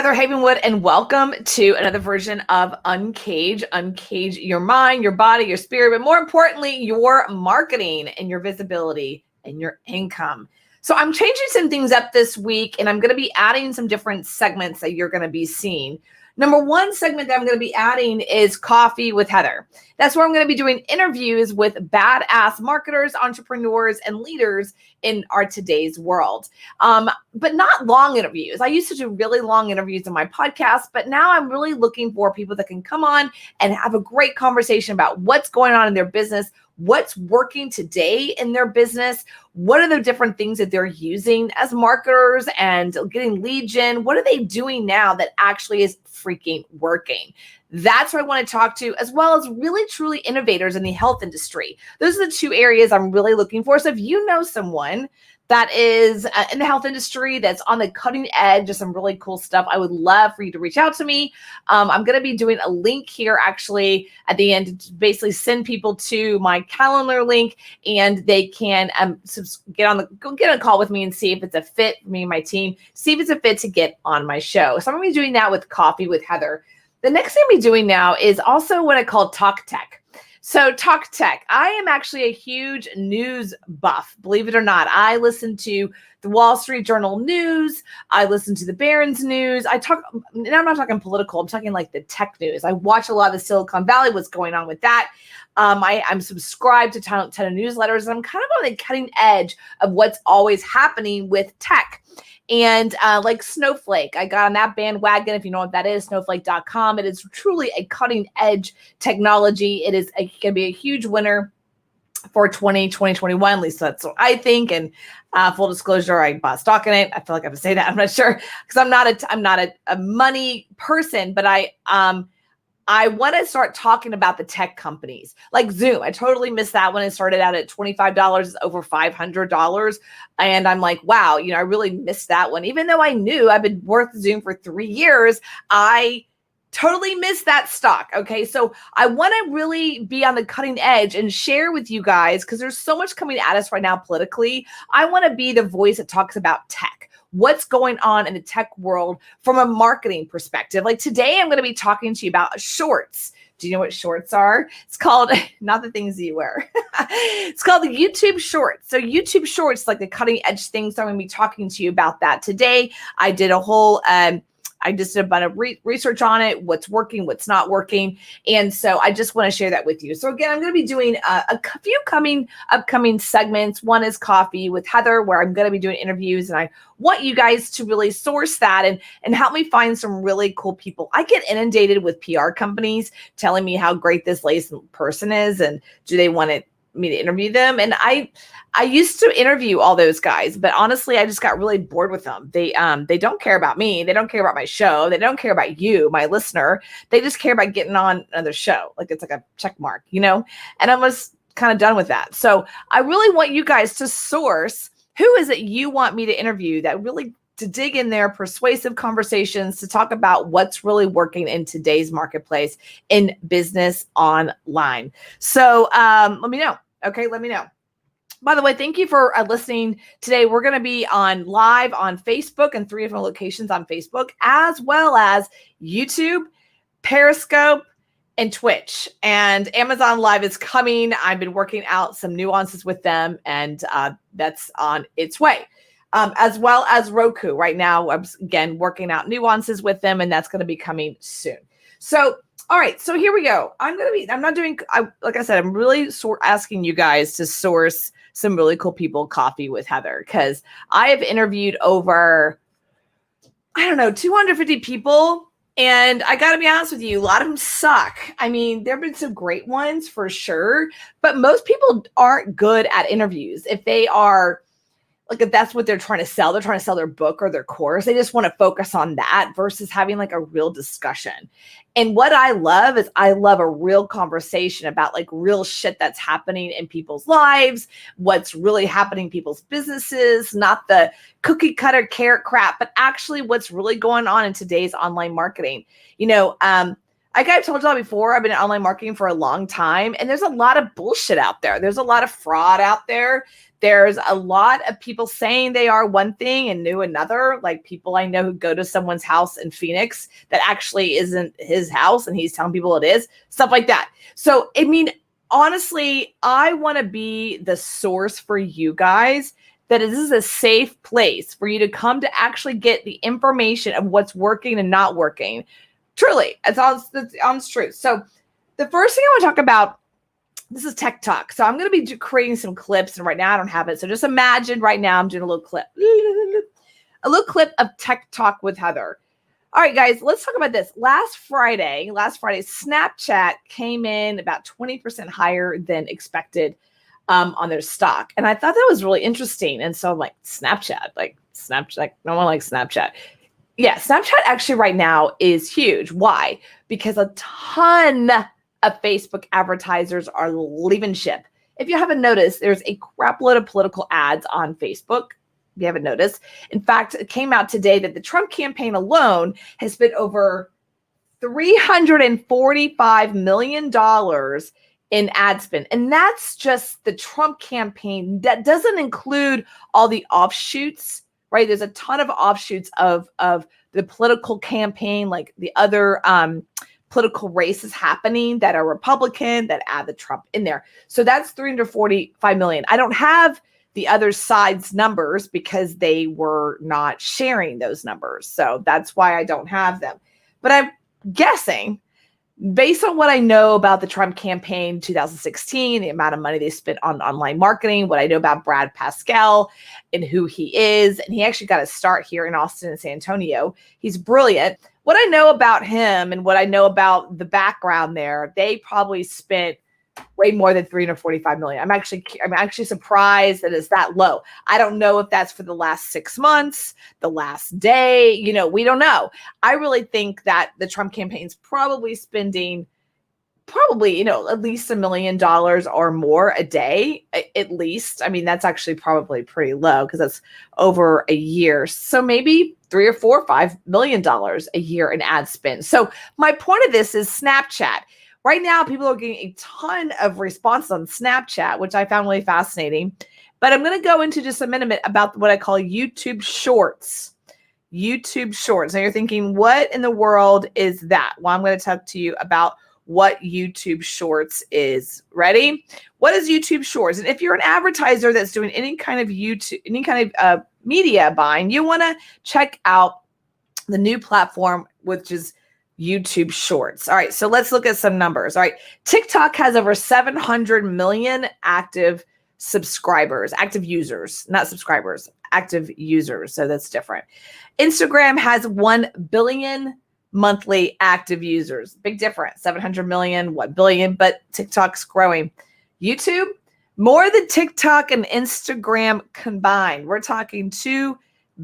Heather Havenwood, and welcome to another version of Uncage. Uncage your mind, your body, your spirit, but more importantly, your marketing and your visibility and your income. So I'm changing some things up this week, and I'm going to be adding some different segments that you're going to be seeing. Number one segment that I'm going to be adding is Coffee with Heather. That's where I'm going to be doing interviews with badass marketers, entrepreneurs, and leaders in our today's world. But not long interviews. I used to do really long interviews in my podcast, but now I'm really looking for people that can come on and have a great conversation about what's going on in their business, what's working today in their business, what are the different things that they're using as marketers and getting lead gen, what are they doing now that actually is freaking working? That's what I want to talk to, as well as really truly innovators in the health industry. Those are the two areas I'm really looking for. So if you know someone that is in the health industry that's on the cutting edge of some really cool stuff, I would love for you to reach out to me. I'm going to be doing a link here actually at the end to basically send people to my calendar link, and they can get a call with me and see if it's a fit for me and my team, see if it's a fit to get on my show. So I'm going to be doing that with Coffee with Heather. The next thing I'm going to be doing now is also what I call Talk Tech. So Talk Tech, I am actually a huge news buff, believe it or not. I listen to the Wall Street Journal news. I listen to the Barron's news. I'm not talking political. I'm talking like the tech news. I watch a lot of the Silicon Valley, what's going on with that. I'm subscribed to a ton of newsletters, and I'm kind of on the cutting edge of what's always happening with tech. And like Snowflake, I got on that bandwagon. If you know what that is, snowflake.com. It is truly a cutting edge technology. It is going to be a huge winner for 2021, at least that's what I think. And full disclosure, I bought stock in it. I feel like I have to say that. I'm not sure because I'm not a money person, but I want to start talking about the tech companies like Zoom. I totally missed that when it started out at $25, it's over $500. And I'm like, wow, I really missed that one. Even though I knew I've been worth Zoom for 3 years, I totally missed that stock. Okay. So I want to really be on the cutting edge and share with you guys, because there's so much coming at us right now politically. I want to be the voice that talks about tech. What's going on in the tech world from a marketing perspective. Like today, I'm going to be talking to you about shorts. Do you know what shorts are? It's called, not the things that you wear. It's called the YouTube Shorts. So YouTube Shorts, like the cutting edge thing. So I'm going to be talking to you about that today. I did a whole, I just did a bunch of research on it, what's working, what's not working. And so I just want to share that with you. So again, I'm going to be doing a few upcoming segments. One is Coffee with Heather, where I'm going to be doing interviews, and I want you guys to really source that and help me find some really cool people. I get inundated with PR companies telling me how great this latest person is, and do they want me to interview them? And I used to interview all those guys, but honestly, I just got really bored with them. They don't care about me. They don't care about my show. They don't care about you, my listener. They just care about getting on another show. Like it's like a check mark, and I was kind of done with that. So I really want you guys to source who is it you want me to interview that really to dig in there, persuasive conversations to talk about what's really working in today's marketplace in business online. So let me know. Okay, let me know. By the way, thank you for listening today. We're going to be live on Facebook and 3 different locations on Facebook, as well as YouTube, Periscope, and Twitch. And Amazon Live is coming. I've been working out some nuances with them, and that's on its way. As well as Roku. Right now, I'm again working out nuances with them, and that's going to be coming soon. So, all right. So here we go. Like I said, I'm really asking you guys to source some really cool people, Coffee with Heather, because I have interviewed over, 250 people. And I got to be honest with you, a lot of them suck. I mean, there have been some great ones for sure, but most people aren't good at interviews. If they are, like, if that's what they're trying to sell their book or their course. They just want to focus on that versus having like a real discussion. And what I love is I love a real conversation about like real shit that's happening in people's lives, what's really happening in people's businesses, not the cookie cutter carrot crap, but actually what's really going on in today's online marketing. like I've told y'all before, I've been in online marketing for a long time, and there's a lot of bullshit out there. There's a lot of fraud out there. There's a lot of people saying they are one thing and do another, like people I know who go to someone's house in Phoenix that actually isn't his house and he's telling people it is, stuff like that. So, I mean, honestly, I want to be the source for you guys, that this is a safe place for you to come to actually get the information of what's working and not working. Truly, it's honest truth. So the first thing I want to talk about, this is Tech Talk. So I'm going to be creating some clips, and right now I don't have it. So just imagine right now I'm doing a little clip of Tech Talk with Heather. All right, guys, let's talk about this. Last Friday, Snapchat came in about 20% higher than expected on their stock. And I thought that was really interesting. And so I'm like, Snapchat, no one likes Snapchat. Yeah, Snapchat actually right now is huge. Why? Because a ton of Facebook advertisers are leaving ship. If you haven't noticed, there's a crap load of political ads on Facebook. If you haven't noticed. In fact, it came out today that the Trump campaign alone has spent over $345 million in ad spend. And that's just the Trump campaign. That doesn't include all the offshoots, right? There's a ton of offshoots of the political campaign, like the other political races happening that are Republican that add the Trump in there. So that's $345 million. I don't have the other side's numbers because they were not sharing those numbers. So that's why I don't have them. But I'm guessing, based on what I know about the Trump campaign 2016, the amount of money they spent on online marketing, what I know about Brad Parscale and who he is, and he actually got a start here in Austin and San Antonio. He's brilliant. What I know about him and what I know about the background there, they probably spent way more than $345 million. I'm actually surprised that it's that low. I don't know if that's for the last 6 months, the last day, we don't know. I really think that the Trump campaign's probably spending at least $1 million or more a day, at least. I mean, that's actually probably pretty low because that's over a year. So maybe $3 or $4 or $5 million a year in ad spend. So my point of this is Snapchat. Right now, people are getting a ton of response on Snapchat, which I found really fascinating. But I'm going to go into just a minute about what I call YouTube Shorts. YouTube Shorts. Now you're thinking, what in the world is that? Well, I'm going to talk to you about what YouTube Shorts is. Ready? What is YouTube Shorts? And if you're an advertiser that's doing any kind of media buying, you want to check out the new platform, which is YouTube Shorts. All right, so let's look at some numbers. All right, TikTok has over 700 million active subscribers, active users, not subscribers, active users. So that's different. Instagram has 1 billion monthly active users. Big difference. 700 million, 1 billion, but TikTok's growing. YouTube, more than TikTok and Instagram combined. We're talking 2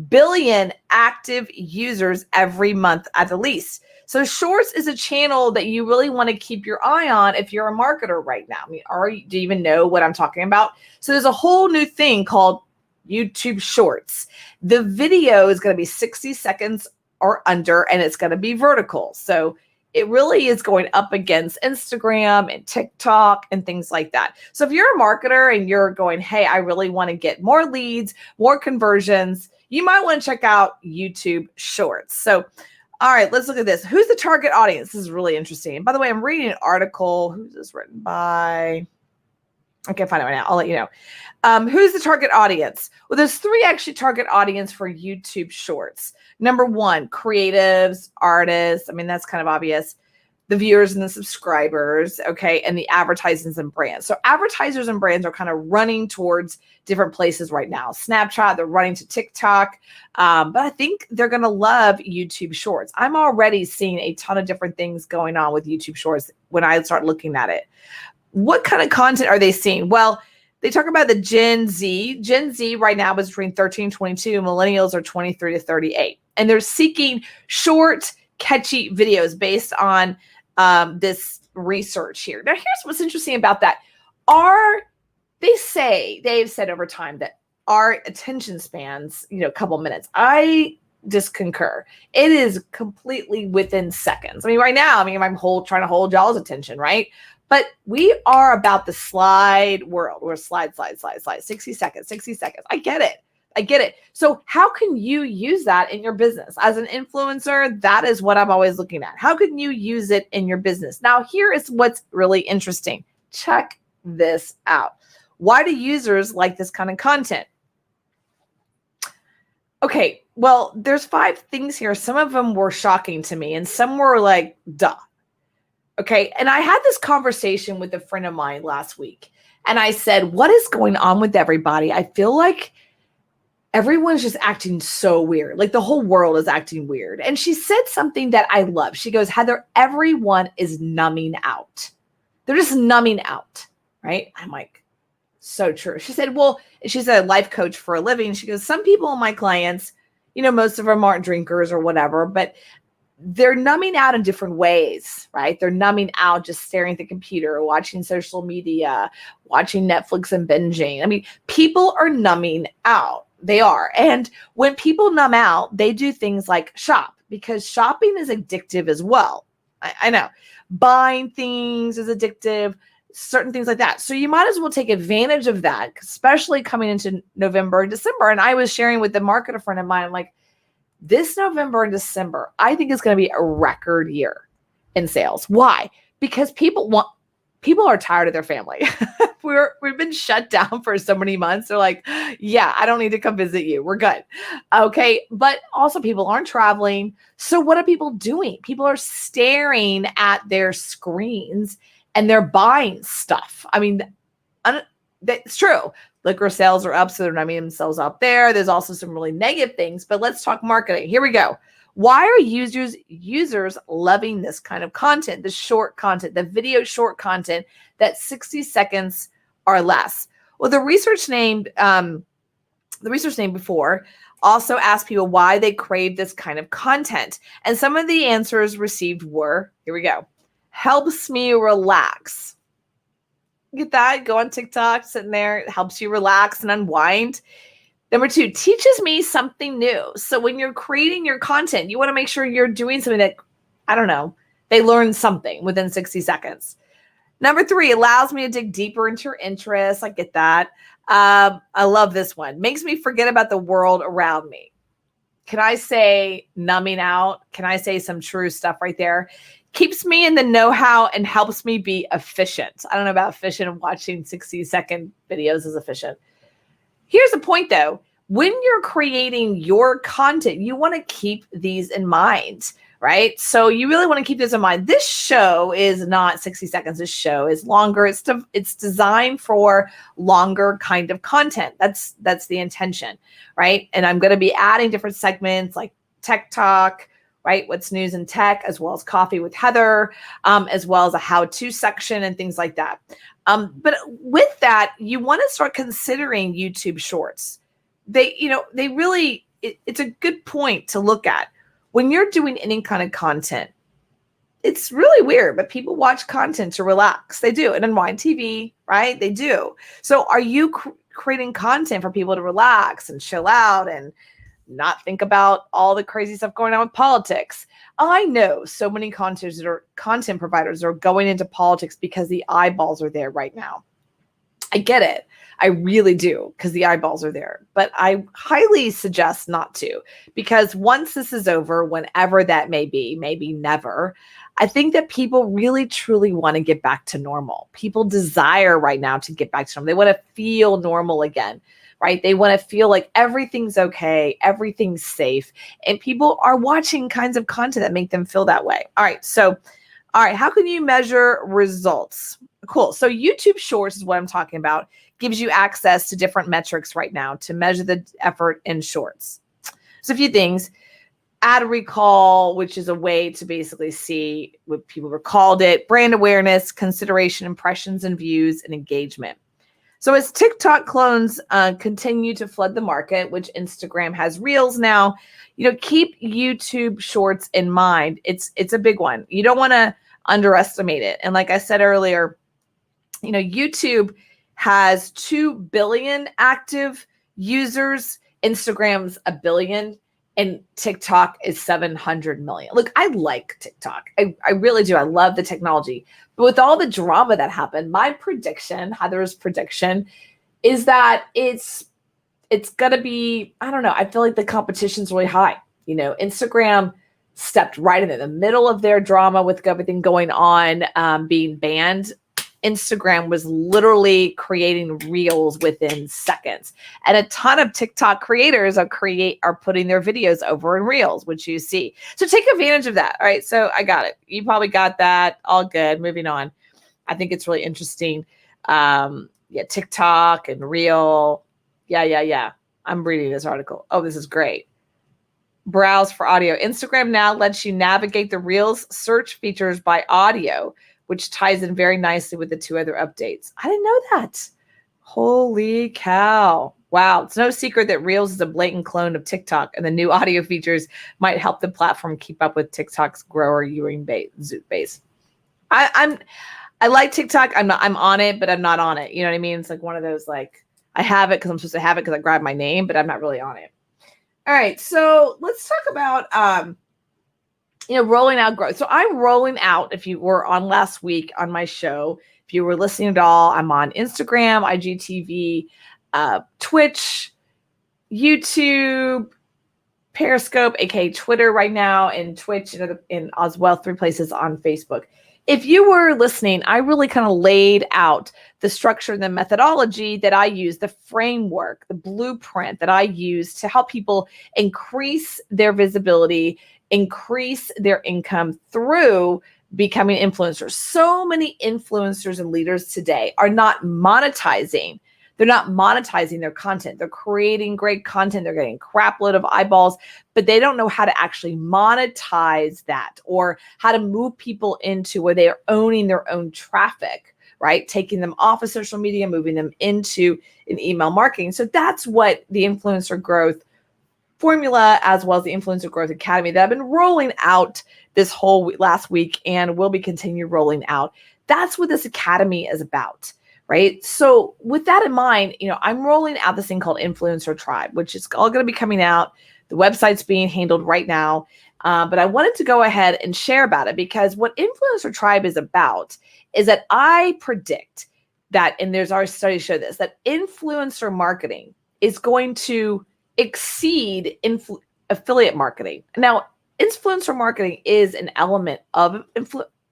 billion active users every month at the least. So Shorts is a channel that you really want to keep your eye on if you're a marketer right now. I mean, do you even know what I'm talking about? So there's a whole new thing called YouTube Shorts. The video is going to be 60 seconds or under, and it's going to be vertical. So it really is going up against Instagram and TikTok and things like that. So if you're a marketer and you're going, hey, I really want to get more leads, more conversions, you might want to check out YouTube Shorts. So, all right, let's look at this. Who's the target audience? This is really interesting. And by the way, I'm reading an article. Who's this written by? I can't find it right now. I'll let you know. Who's the target audience? Well, there's 3 actually target audience for YouTube Shorts. Number 1, creatives, artists. I mean, that's kind of obvious. The viewers and the subscribers, okay, and the advertisers and brands. So advertisers and brands are kind of running towards different places right now. Snapchat, they're running to TikTok, but I think they're going to love YouTube Shorts. I'm already seeing a ton of different things going on with YouTube Shorts when I start looking at it. What kind of content are they seeing? Well, they talk about the Gen Z. Gen Z right now is between 13 and 22. Millennials are 23 to 38. And they're seeking short, catchy videos based on this research here. Now, here's what's interesting about that. They've said over time that our attention spans, a couple minutes. I disconcur. It is completely within seconds. I mean, right now, I'm trying to hold y'all's attention, right? But we are about the slide world. We're slide, 60 seconds, 60 seconds. I get it. So how can you use that in your business? As an influencer, that is what I'm always looking at. How can you use it in your business? Now, here is what's really interesting. Check this out. Why do users like this kind of content? Okay, well, there's 5 things here. Some of them were shocking to me and some were like, duh. Okay, and I had this conversation with a friend of mine last week and I said, what is going on with everybody? I feel like everyone's just acting so weird. Like the whole world is acting weird. And she said something that I love. She goes, Heather, everyone is numbing out. They're just numbing out, right? I'm like, so true. She said, well, she's a life coach for a living. She goes, some people, my clients, most of them aren't drinkers or whatever, but they're numbing out in different ways, right? They're numbing out just staring at the computer, watching social media, watching Netflix and binging. I mean, people are numbing out. They are. And when people numb out, they do things like shop because shopping is addictive as well. I know. Buying things is addictive, certain things like that. So you might as well take advantage of that, especially coming into November and December. And I was sharing with the marketer friend of mine, I'm like, this November and December, I think is going to be a record year in sales. Why? Because people are tired of their family. We've been shut down for so many months. They're like, yeah, I don't need to come visit you. We're good. Okay. But also people aren't traveling. So what are people doing? People are staring at their screens and they're buying stuff. I mean, that's true. Liquor sales are up, so they're numbing themselves out there. There's also some really negative things, but let's talk marketing. Here we go. Why are users loving this kind of content, the short content, the video short content that 60 seconds or less? Well, the research named before also asked people why they crave this kind of content. And some of the answers received were, here we go, helps me relax. Get that? Go on TikTok, sitting there. It helps you relax and unwind. Number 2, teaches me something new. So when you're creating your content, you want to make sure you're doing something that, I don't know, they learn something within 60 seconds. Number 3, allows me to dig deeper into your interests. I get that. I love this one. Makes me forget about the world around me. Can I say numbing out? Can I say some true stuff right there? Keeps me in the know-how and helps me be efficient. I don't know about efficient. Watching 60-second videos is efficient. Here's the point, though. When you're creating your content, you want to keep these in mind, right? So you really want to keep this in mind. This show is not 60 seconds. This show is longer. It's designed for longer kind of content. That's the intention, right? And I'm going to be adding different segments like Tech Talk, right? What's news in tech, as well as Coffee with Heather, as well as a how-to section and things like that. But with that, you want to start considering YouTube Shorts. It's a good point to look at. When you're doing any kind of content, it's really weird, but people watch content to relax. They do. And unwind TV, right? They do. So are you creating content for people to relax and chill out and not think about all the crazy stuff going on with politics? I know so many content providers are going into politics because the eyeballs are there right now. I get it. I really do, because the eyeballs are there. But I highly suggest not to, because once this is over, whenever that may be, maybe never, I think that people really, truly want to get back to normal. People desire right now to get back to normal. They want to feel normal again, right? They want to feel like everything's okay, everything's safe, and people are watching kinds of content that make them feel that way. All right, how can you measure results? Cool. So YouTube Shorts is what I'm talking about. Gives you access to different metrics right now to measure the effort in Shorts. So a few things. Ad recall, which is a way to basically see what people recalled it. Brand awareness, consideration, impressions and views, and engagement. So as TikTok clones continue to flood the market, which Instagram has Reels now, keep YouTube Shorts in mind. It's a big one. You don't want to underestimate it. And like I said earlier, YouTube has 2 billion active users. Instagram's 1 billion. and TikTok is 700 million. Look, I like TikTok. I really do. I love the technology. But with all the drama that happened, my prediction, Heather's prediction, is that it's going to be, I don't know, I feel like the competition's really high. Instagram stepped right in the middle of their drama with everything going on, being banned. Instagram was literally creating reels within seconds, and a ton of TikTok creators are putting their videos over in reels, which you see. So take advantage of that. All right. So I got it. You probably got that. All good. Moving on. I think it's really interesting. TikTok and reel. Yeah. I'm reading this article. Oh, this is great. Browse for audio. Instagram now lets you navigate the reels search features by audio, which ties in very nicely with the 2 other updates. I didn't know that. Holy cow. Wow. It's no secret that Reels is a blatant clone of TikTok, and the new audio features might help the platform keep up with TikTok's growing base. I like TikTok. I'm on it, but I'm not on it. You know what I mean? It's like one of those, like, I have it because I'm supposed to have it because I grabbed my name, but I'm not really on it. All right. So let's talk about rolling out growth. So I'm rolling out, if you were on last week on my show, if you were listening at all, I'm on Instagram, IGTV, Twitch, YouTube, Periscope, aka Twitter right now, and Twitch, and as well 3 places on Facebook. If you were listening, I really kind of laid out the structure and the methodology that I use, the framework, the blueprint that I use to help people increase their visibility, increase their income through becoming influencers. So many influencers and leaders today are not monetizing. They're not monetizing their content. They're creating great content. They're getting crap load of eyeballs, but they don't know how to actually monetize that or how to move people into where they are owning their own traffic, right? Taking them off of social media, moving them into an email marketing. So that's what the influencer growth formula, as well as the Influencer Growth Academy that I've been rolling out this whole last week and will be continue rolling out. That's what this academy is about, right? So with that in mind, I'm rolling out this thing called Influencer Tribe, which is all going to be coming out. The website's being handled right now. But I wanted to go ahead and share about it because what Influencer Tribe is about is that I predict that, and there's our studies show this, that influencer marketing is going to exceed affiliate marketing. Now, influencer marketing is an element of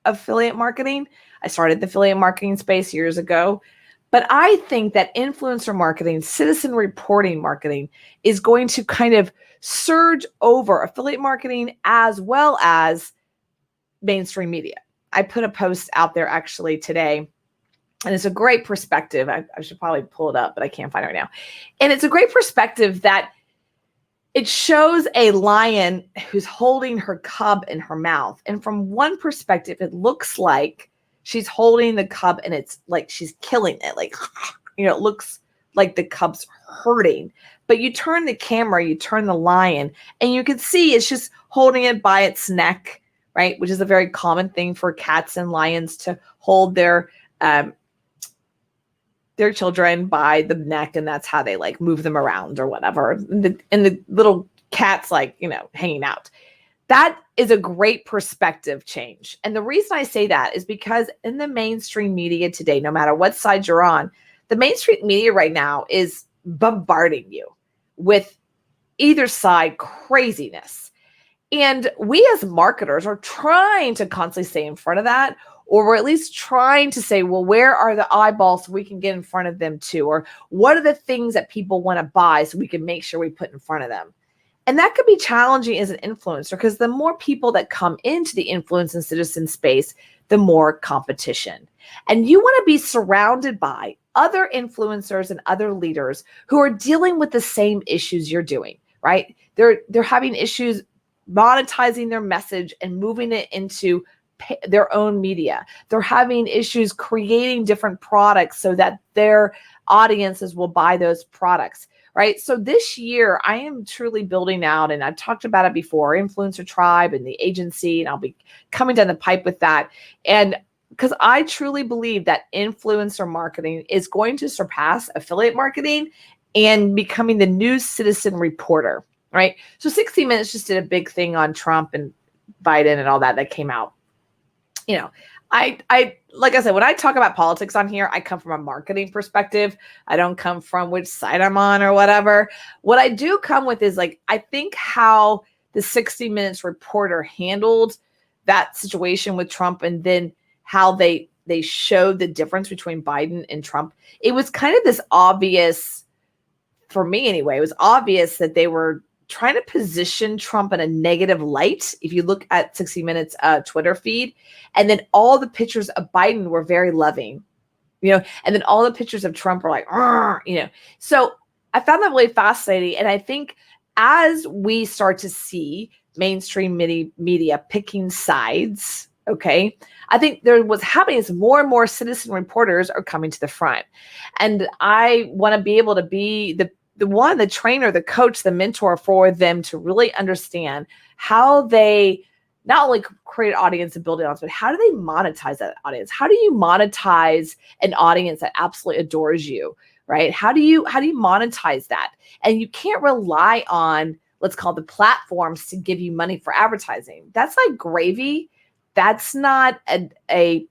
affiliate marketing. I started the affiliate marketing space years ago, but I think that influencer marketing, citizen reporting marketing, is going to kind of surge over affiliate marketing as well as mainstream media. I put a post out there actually today, and it's a great perspective. I should probably pull it up, but I can't find it right now. And it's a great perspective that it shows a lion who's holding her cub in her mouth. And from one perspective, it looks like she's holding the cub and it's like she's killing it. Like, it looks like the cub's hurting. But you turn the camera, you turn the lion, and you can see it's just holding it by its neck, right? Which is a very common thing for cats and lions to hold their children by the neck, and that's how they like move them around or whatever. And the little cat's like, hanging out. That is a great perspective change. And the reason I say that is because in the mainstream media today, no matter what side you're on, the mainstream media right now is bombarding you with either side craziness. And we as marketers are trying to constantly stay in front of that, or we're at least trying to say, well, where are the eyeballs so we can get in front of them too? Or what are the things that people want to buy so we can make sure we put in front of them? And that could be challenging as an influencer because the more people that come into the influence and citizen space, the more competition. And you want to be surrounded by other influencers and other leaders who are dealing with the same issues you're doing, right? They're having issues monetizing their message and moving it into their own media. They're having issues creating different products so that their audiences will buy those products, right? So this year I am truly building out, and I've talked about it before, Influencer Tribe and the agency, and I'll be coming down the pipe with that. And because I truly believe that influencer marketing is going to surpass affiliate marketing and becoming the new citizen reporter. right? So 60 Minutes just did a big thing on Trump and Biden and all that came out. You know, I like I said, when I talk about politics on here, I come from a marketing perspective. I don't come from which side I'm on or whatever. What I do come with is like, I think how the 60 Minutes reporter handled that situation with Trump, and then how they showed the difference between Biden and Trump. It was kind of this obvious, for me anyway, it was obvious that they were trying to position Trump in a negative light. If you look at 60 Minutes Twitter feed, and then all the pictures of Biden were very loving, and then all the pictures of Trump were like, So I found that really fascinating. And I think as we start to see mainstream media picking sides, okay, I think what's happening is more and more citizen reporters are coming to the front. And I want to be able to be the trainer, the coach, the mentor for them to really understand how they not only create an audience and build an audience, but how do they monetize that audience? How do you monetize an audience that absolutely adores you, right? How do you monetize that? And you can't rely on, let's call the platforms to give you money for advertising. That's like gravy. That's not a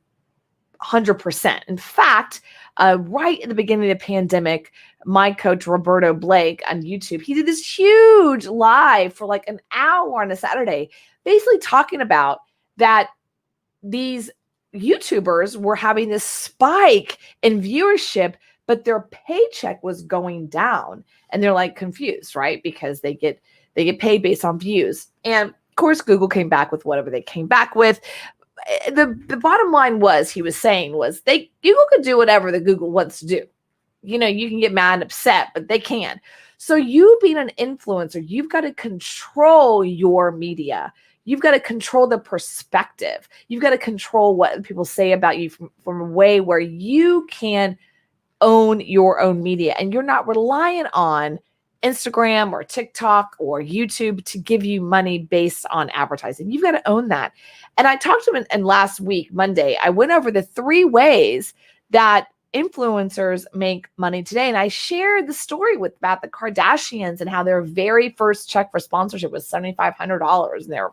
100%. In fact, right at the beginning of the pandemic, my coach, Roberto Blake, on YouTube, he did this huge live for like an hour on a Saturday, basically talking about that these YouTubers were having this spike in viewership, but their paycheck was going down. And they're like confused, right? Because they get paid based on views. And of course, Google came back with whatever they came back with. The bottom line was, he was saying was, Google could do whatever the Google wants to do. You can get mad and upset, but they can. So you being an influencer, you've got to control your media. You've got to control the perspective. You've got to control what people say about you from a way where you can own your own media. And you're not reliant on Instagram or TikTok or YouTube to give you money based on advertising. You've got to own that. And I talked to him in last week, Monday, I went over the 3 ways that influencers make money today. And I shared the story about the Kardashians and how their very first check for sponsorship was $7,500. And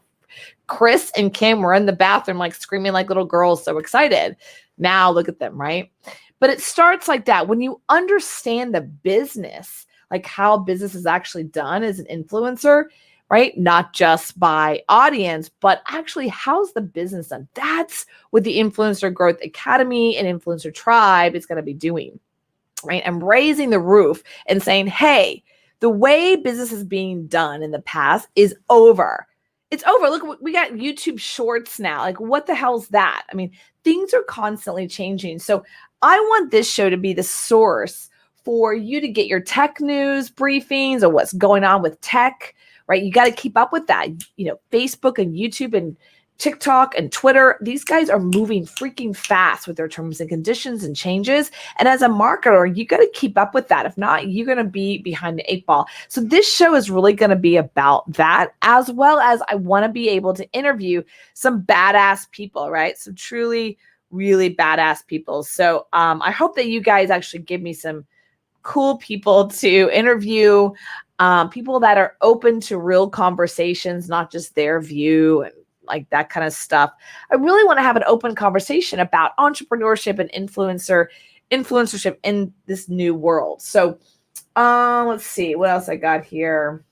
Chris and Kim were in the bathroom, like screaming like little girls, so excited. Now look at them, right? But it starts like that. When you understand the business, like how business is actually done as an influencer, right? Not just by audience, but actually how's the business done? That's what the Influencer Growth Academy and Influencer Tribe is going to be doing, right? I'm raising the roof and saying, hey, the way business is being done in the past is over. It's over. Look, we got YouTube Shorts now. Like, what the hell's that? I mean, things are constantly changing. So I want this show to be the source for you to get your tech news briefings or what's going on with tech, right? You got to keep up with that. Facebook and YouTube and TikTok and Twitter, these guys are moving freaking fast with their terms and conditions and changes. And as a marketer, you got to keep up with that. If not, you're going to be behind the 8 ball. So this show is really going to be about that, as well as I want to be able to interview some badass people, right? Some truly, really badass people. So I hope that you guys actually give me some cool people to interview, people that are open to real conversations, not just their view and like that kind of stuff. I really want to have an open conversation about entrepreneurship and influencership in this new world. So let's see what else I got here.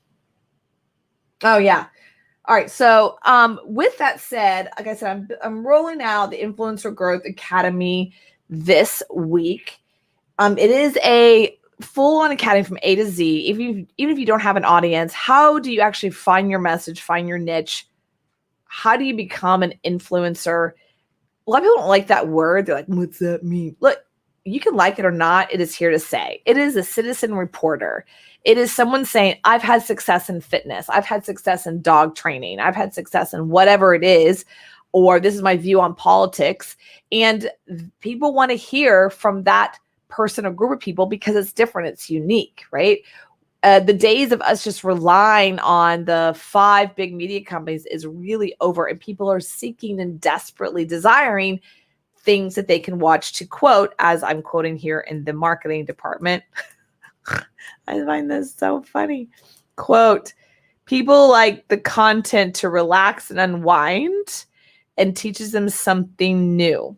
Oh yeah. All right. So with that said, like I said, I'm rolling out the Influencer Growth Academy this week. It is a full-on academy from A to Z. Even if you don't have an audience, how do you actually find your message, find your niche? How do you become an influencer? A lot of people don't like that word. They're like, what's that mean? Look, you can like it or not. It is here to say. It is a citizen reporter. It is someone saying, I've had success in fitness. I've had success in dog training. I've had success in whatever it is, or this is my view on politics. And people want to hear from that person or group of people because it's different. It's unique, right? The days of us just relying on the 5 big media companies is really over, and people are seeking and desperately desiring things that they can watch, to quote, as I'm quoting here in the marketing department. I find this so funny. Quote, People like the content to relax and unwind and teaches them something new.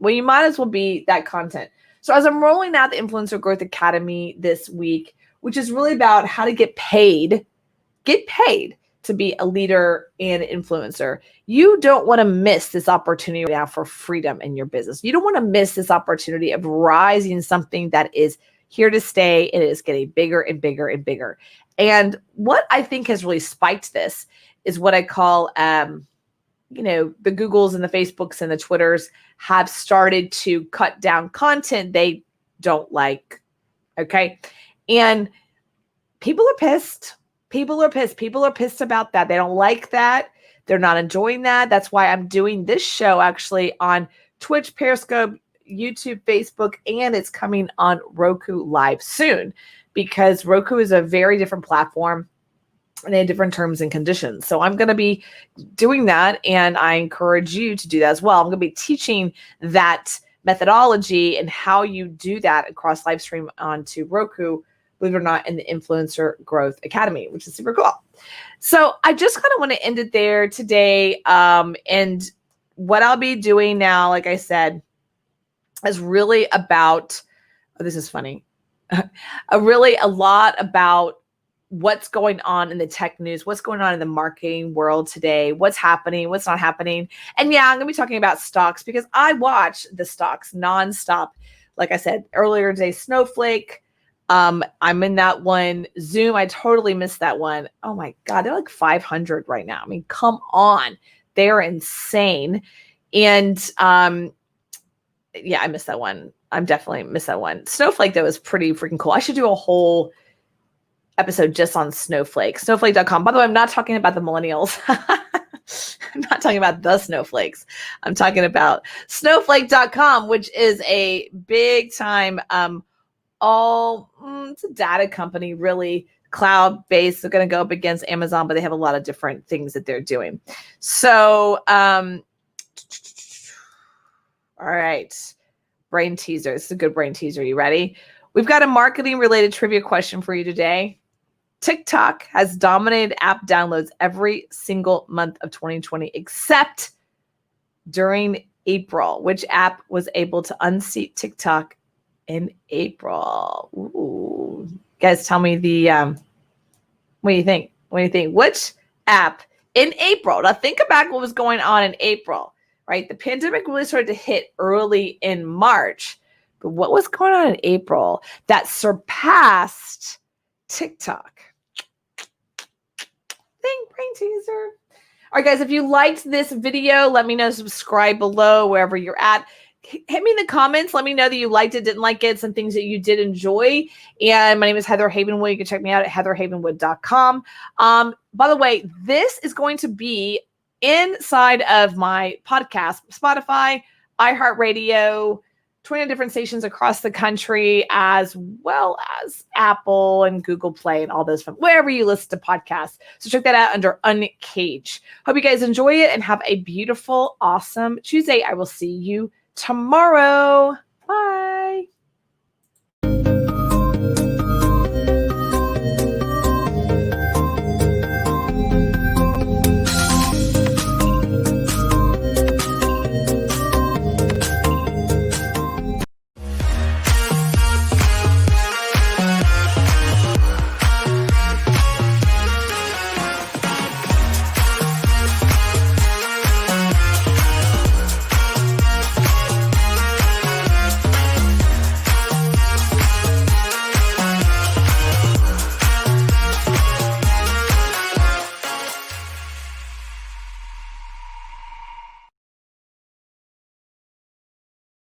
Well, you might as well be that content. So as I'm rolling out the Influencer Growth Academy this week, which is really about how to get paid to be a leader and influencer, you don't want to miss this opportunity right now for freedom in your business. You don't want to miss this opportunity of rising something that is here to stay and it is getting bigger and bigger and bigger. And what I think has really spiked this is what I call, the Googles and the Facebooks and the Twitters have started to cut down content they don't like. Okay. And people are pissed. People are pissed. People are pissed about that. They don't like that. They're not enjoying that. That's why I'm doing this show actually on Twitch, Periscope, YouTube, Facebook, and it's coming on Roku live soon because Roku is a very different platform and they have different terms and conditions. So I'm going to be doing that, and I encourage you to do that as well. I'm going to be teaching that methodology and how you do that across live stream onto Roku, believe it or not, in the Influencer Growth Academy, which is super cool. So I just kind of want to end it there today. And what I'll be doing now, like I said, is really about, this is funny, a lot about what's going on in the tech news, what's going on in the marketing world today, what's happening, what's not happening. And yeah, I'm going to be talking about stocks because I watch the stocks nonstop. Like I said earlier today, Snowflake, I'm in that one. Zoom, I totally missed that one. Oh my God, they're like 500 right now. I mean, come on. They're insane. And yeah, I missed that one. I'm definitely missed that one. Snowflake, though, is pretty freaking cool. I should do a whole episode just on Snowflake. Snowflake.com. By the way, I'm not talking about the millennials. I'm not talking about the snowflakes. I'm talking about Snowflake.com, which is a big time it's a data company, really cloud-based. They're going to go up against Amazon, but they have a lot of different things that they're doing. So, all right. Brain teaser. This is a good brain teaser. You ready? We've got a marketing-related trivia question for you today. TikTok has dominated app downloads every single month of 2020, except during April. Which app was able to unseat TikTok in April? Ooh. Guys, tell me what do you think? What do you think? Which app in April? Now think about what was going on in April, right? The pandemic really started to hit early in March, but what was going on in April that surpassed TikTok? Think brain teaser. All right, guys, if you liked this video, let me know, subscribe below wherever you're at. Hit me in the comments. Let me know that you liked it, didn't like it, some things that you did enjoy. And my name is Heather Havenwood. You can check me out at heatherhavenwood.com. By the way, this is going to be inside of my podcast, Spotify, iHeartRadio, 20 different stations across the country, as well as Apple and Google Play and all those fun, wherever you listen to podcasts. So check that out under Uncage. Hope you guys enjoy it and have a beautiful, awesome Tuesday. I will see you tomorrow.